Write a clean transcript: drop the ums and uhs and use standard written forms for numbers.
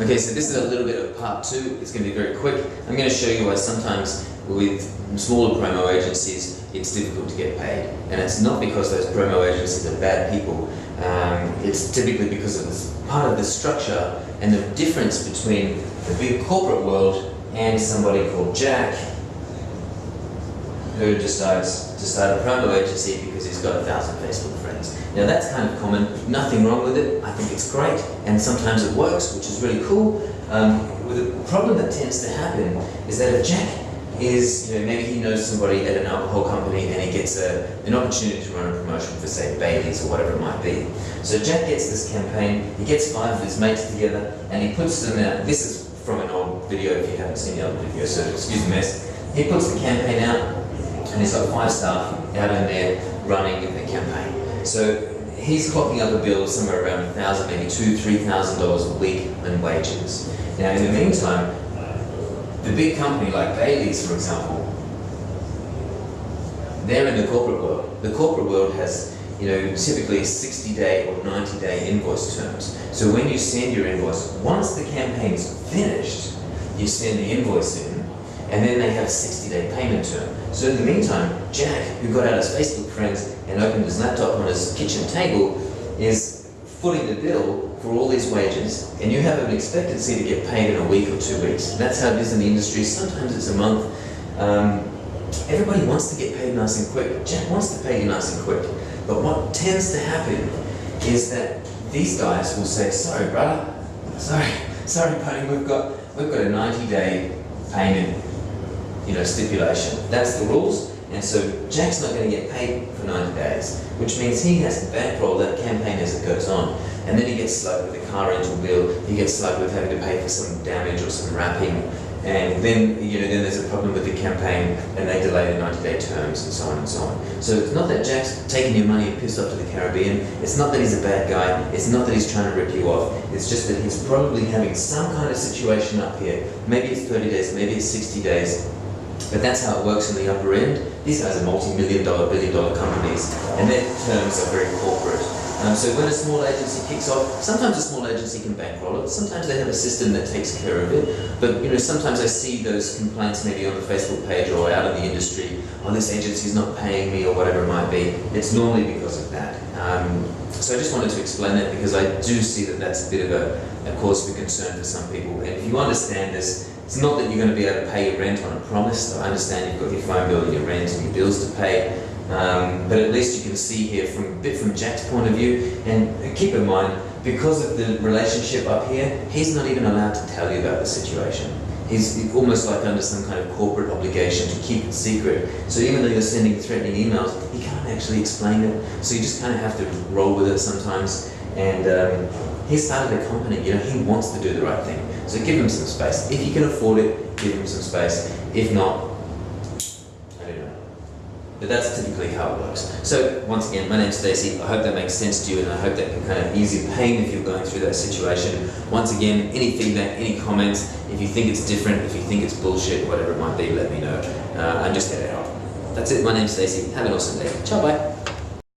Okay, so this is a little bit of part two. It's going to be very quick. I'm going to show you why sometimes with smaller promo agencies it's difficult to get paid. And it's not because those promo agencies are bad people. It's typically because of this part of the structure and the difference between the big corporate world and somebody called Jack, who decides to start a promo agency because he's got 1,000 Facebook friends. Now that's kind of common, nothing wrong with it, I think it's great, and sometimes it works, which is really cool. The problem that tends to happen is that if Jack is, maybe he knows somebody at an alcohol company and he gets an opportunity to run a promotion for, say, Bailey's or whatever it might be. So Jack gets this campaign, he gets 5 of his mates together and he puts them out. This is from an old video if you haven't seen the other video, so excuse the mess. He puts the campaign out and he's got 5 staff out in there running the campaign. So he's clocking up a bill somewhere around $1,000, maybe $2,000, $3,000 a week in wages. Now in the meantime, the big company like Bailey's, for example, they're in the corporate world. The corporate world has, typically 60-day or 90-day invoice terms. So when you send your invoice, once the campaign's finished, you send the invoice in, and then they have a 60-day payment term. So in the meantime, Jack, who got out his Facebook friends and opened his laptop on his kitchen table, is footing the bill for all these wages, and you have an expectancy to get paid in a week or 2 weeks. That's how it is in the industry. Sometimes it's a month. Everybody wants to get paid nice and quick. Jack wants to pay you nice and quick. But what tends to happen is that these guys will say, sorry brother, sorry buddy, we've got a 90-day payment stipulation. That's the rules, and so Jack's not going to get paid for 90 days, which means he has to bankroll that campaign as it goes on. And then he gets slugged with a car rental bill, he gets slugged with having to pay for some damage or some wrapping, and then then there's a problem with the campaign and they delay the 90-day terms and so on and so on. So it's not that Jack's taking your money and pissed off to the Caribbean, it's not that he's a bad guy, it's not that he's trying to rip you off, it's just that he's probably having some kind of situation up here. Maybe it's 30 days, maybe it's 60 days, but that's how it works in the upper end. These guys are multi-million-dollar, billion-dollar companies, and their terms are very corporate. So when a small agency kicks off, sometimes a small agency can bankroll it, sometimes they have a system that takes care of it, but sometimes I see those complaints maybe on the Facebook page or out in the industry, oh, this agency's not paying me or whatever it might be. It's normally because of that. So I just wanted to explain that because I do see that that's a bit of a cause for concern for some people. And if you understand this, it's not that you're going to be able to pay your rent on a promise. So I understand you've got your phone bill and your rent and your bills to pay, but at least you can see here from Jack's point of view. And keep in mind, because of the relationship up here, he's not even allowed to tell you about the situation. He's almost like under some kind of corporate obligation to keep it secret. So even though you're sending threatening emails, he can't actually explain it. So you just kind of have to roll with it sometimes. And he started a company, he wants to do the right thing. So give him some space. If you can afford it, give him some space. If not, I don't know. But that's typically how it works. So once again, my name's Stacey. I hope that makes sense to you, and I hope that can kind of ease your pain if you're going through that situation. Once again, any feedback, any comments, if you think it's different, if you think it's bullshit, whatever it might be, let me know. I'm just here to help. That's it. My name's Stacey. Have an awesome day. Ciao, bye.